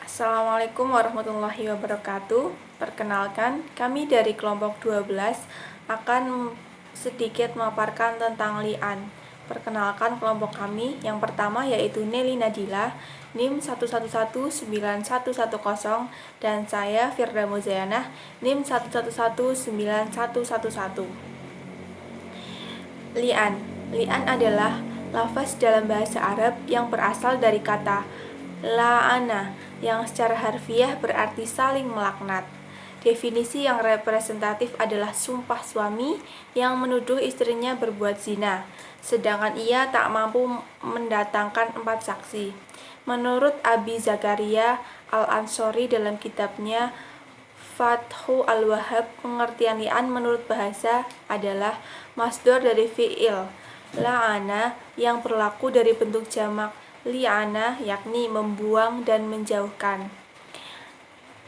Assalamualaikum warahmatullahi wabarakatuh. Perkenalkan, kami dari kelompok 12 akan sedikit memaparkan tentang li'an. Perkenalkan kelompok kami, yang pertama yaitu Nelly Nadila, NIM 1119110, dan saya Firda Muzayanah, NIM 1119111. Li'an. Li'an adalah lafaz dalam bahasa Arab yang berasal dari kata la'ana, yang secara harfiah berarti saling melaknat. Definisi yang representatif adalah sumpah suami yang menuduh istrinya berbuat zina, sedangkan ia tak mampu mendatangkan 4 saksi. Menurut Abi Zakaria Al-Ansori dalam kitabnya Fathu Al-Wahhab, pengertian li'an menurut bahasa adalah masdar dari fi'il la'ana yang berlaku dari bentuk jamak li'ana, yakni membuang dan menjauhkan.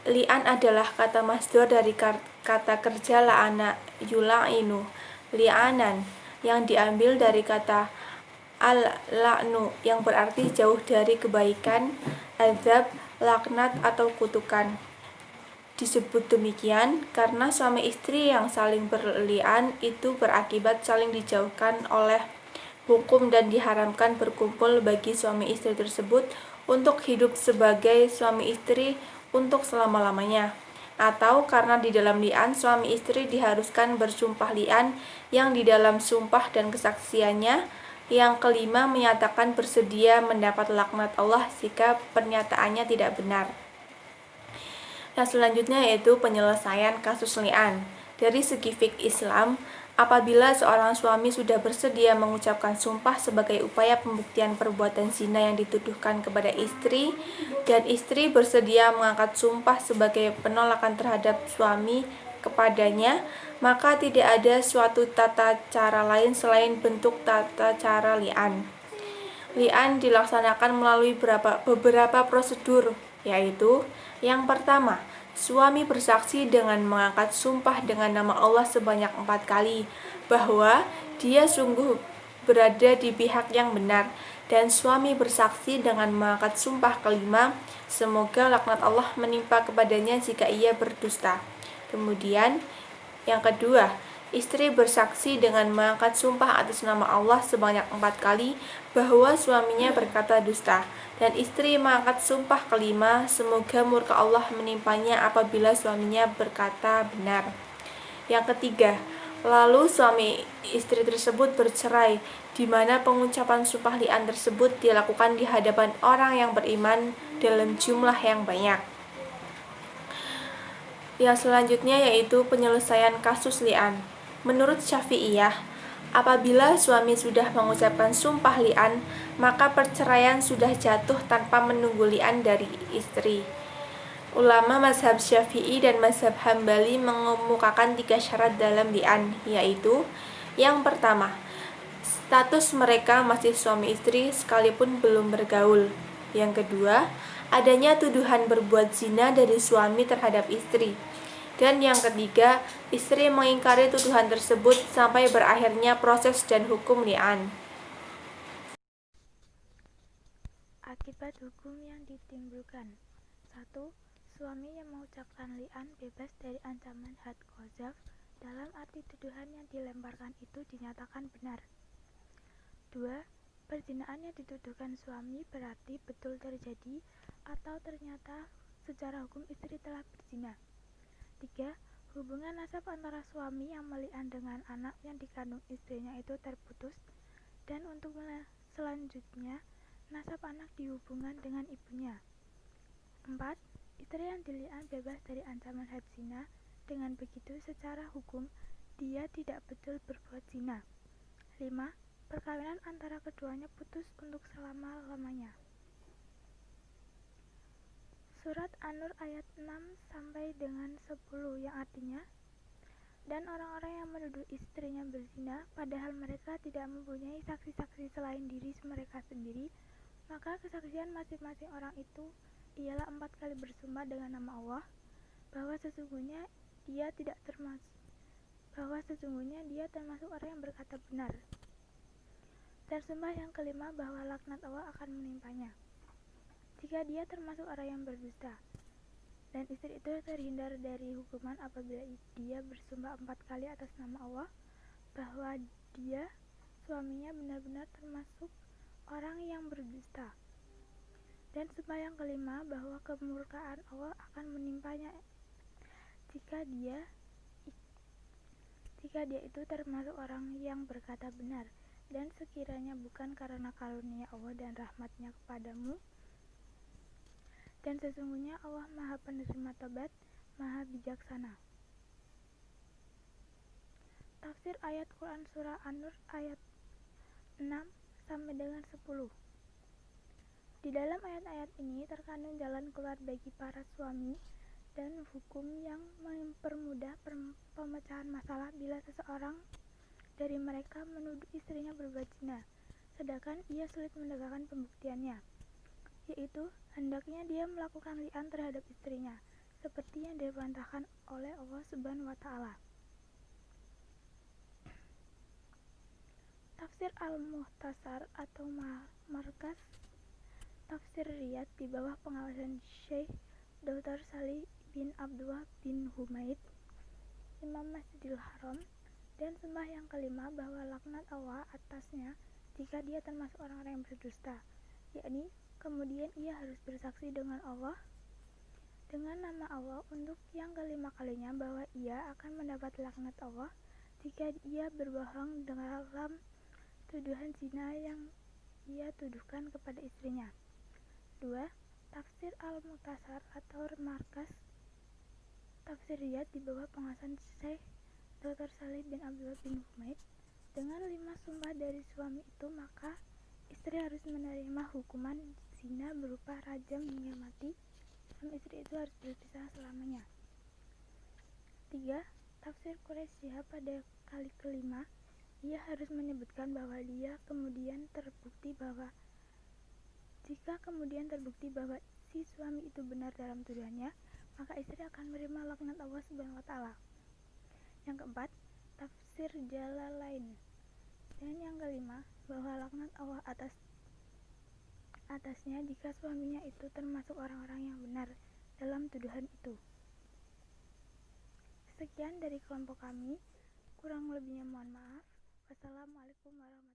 Li'an adalah kata masdar dari kata kerja la'ana yula'inu li'anan, yang diambil dari kata al-la'nu yang berarti jauh dari kebaikan, azab, laknat atau kutukan. Disebut demikian karena suami istri yang saling berli'an itu berakibat saling dijauhkan oleh hukum dan diharamkan berkumpul bagi suami istri tersebut untuk hidup sebagai suami istri untuk selama-lamanya, atau karena di dalam li'an suami istri diharuskan bersumpah li'an yang di dalam sumpah dan kesaksiannya yang kelima menyatakan bersedia mendapat laknat Allah jika pernyataannya tidak benar. Yang selanjutnya yaitu penyelesaian kasus li'an. Dari segi fikih Islam, apabila seorang suami sudah bersedia mengucapkan sumpah sebagai upaya pembuktian perbuatan zina yang dituduhkan kepada istri, dan istri bersedia mengangkat sumpah sebagai penolakan terhadap suami kepadanya, maka tidak ada suatu tata cara lain selain bentuk tata cara li'an. Li'an dilaksanakan melalui beberapa prosedur, yaitu yang pertama, suami bersaksi dengan mengangkat sumpah dengan nama Allah sebanyak 4 kali bahwa dia sungguh berada di pihak yang benar, dan suami bersaksi dengan mengangkat sumpah kelima, semoga laknat Allah menimpa kepadanya jika ia berdusta. Kemudian yang kedua, istri bersaksi dengan mengangkat sumpah atas nama Allah sebanyak 4 kali bahwa suaminya berkata dusta, dan istri mengangkat sumpah kelima, semoga murka Allah menimpanya apabila suaminya berkata benar. Yang ketiga, lalu suami istri tersebut bercerai, di mana pengucapan sumpah li'an tersebut dilakukan di hadapan orang yang beriman dalam jumlah yang banyak. Yang selanjutnya yaitu penyelesaian kasus li'an. Menurut Syafi'iyah, apabila suami sudah mengucapkan sumpah li'an, maka perceraian sudah jatuh tanpa menunggu li'an dari istri. Ulama mazhab Syafi'i dan mazhab Hambali mengemukakan 3 syarat dalam li'an, yaitu yang pertama, status mereka masih suami istri sekalipun belum bergaul. Yang kedua, adanya tuduhan berbuat zina dari suami terhadap istri. Dan yang ketiga, istri mengingkari tuduhan tersebut sampai berakhirnya proses dan hukum li'an. Akibat hukum yang ditimbulkan. 1. Suami yang mengucapkan li'an bebas dari ancaman had qadzaf dalam arti tuduhan yang dilemparkan itu dinyatakan benar. 2. Perzinahan yang dituduhkan suami berarti betul terjadi atau ternyata secara hukum istri telah berzina. 3. Hubungan nasab antara suami yang meli'an dengan anak yang dikandung istrinya itu terputus, dan untuk selanjutnya nasab anak dihubungkan dengan ibunya. 4. Istri yang dili'an bebas dari ancaman had zina. Dengan begitu secara hukum dia tidak betul berbuat zina. 5. Perkawinan antara keduanya putus untuk selama-lamanya. Surat An-Nur ayat 6 sampai dengan 10 yang artinya, dan orang-orang yang menuduh istrinya berzina padahal mereka tidak mempunyai saksi-saksi selain diri mereka sendiri, maka kesaksian masing-masing orang itu ialah 4 kali bersumpah dengan nama Allah bahwa sesungguhnya dia termasuk orang yang berkata benar, dan sumpah yang kelima bahwa laknat Allah akan menimpanya jika dia termasuk orang yang berdusta. Dan istri itu terhindar dari hukuman apabila dia bersumpah 4 kali atas nama Allah bahwa dia, suaminya, benar-benar termasuk orang yang berdusta. Dan sumpah yang kelima bahwa kemurkaan Allah akan menimpanya jika dia itu termasuk orang yang berkata benar, dan sekiranya bukan karena karunia Allah dan rahmatnya kepadamu. Dan sesungguhnya Allah Maha Penerima Tobat, Maha Bijaksana. Tafsir ayat Quran Surah An-Nur ayat 6 sampai dengan 10. Di dalam ayat-ayat ini terkandung jalan keluar bagi para suami dan hukum yang mempermudah pemecahan masalah bila seseorang dari mereka menuduh istrinya berbuat zina, sedangkan ia sulit menegakkan pembuktiannya, yaitu hendaknya dia melakukan li'an terhadap istrinya, seperti yang diperintahkan oleh Allah Subhanahu wa Ta'ala. Tafsir Al-Muhtasar atau Markas Tafsir Riyad di bawah pengawasan Syekh Dr. Salih bin Abdullah bin Humaid, Imam Masjidil Haram. Dan sumpah yang kelima bahwa laknat Allah atasnya jika dia termasuk orang-orang yang berdusta, yakni kemudian ia harus bersaksi dengan Allah, dengan nama Allah untuk yang kelima kalinya bahwa ia akan mendapat laknat Allah jika ia berbohong dalam tuduhan zina yang ia tuduhkan kepada istrinya. 2. Tafsir Al-Muhtasar atau Markas Tafsir Riyad di bawah pengawasan Syekh Dr. Salih bin Abdullah bin Humaid. Dengan 5 sumpah dari suami itu, maka istri harus menerima hukuman zina berupa rajam hingga mati. Suami istri itu harus berpisah selamanya. 3. Tafsir Quraisy Shihab pada kali kelima, ia harus menyebutkan bahwa jika kemudian terbukti bahwa si suami itu benar dalam tuduhannya, maka istri akan menerima laknat Allah Subhanahu wa Ta'ala. Yang keempat, tafsir Jalalain. Dan yang kelima, bahwa laknat Allah atasnya jika suaminya itu termasuk orang-orang yang benar dalam tuduhan itu. Sekian dari kelompok kami, kurang lebihnya mohon maaf. Wassalamualaikum warahmatullahi wabarakatuh.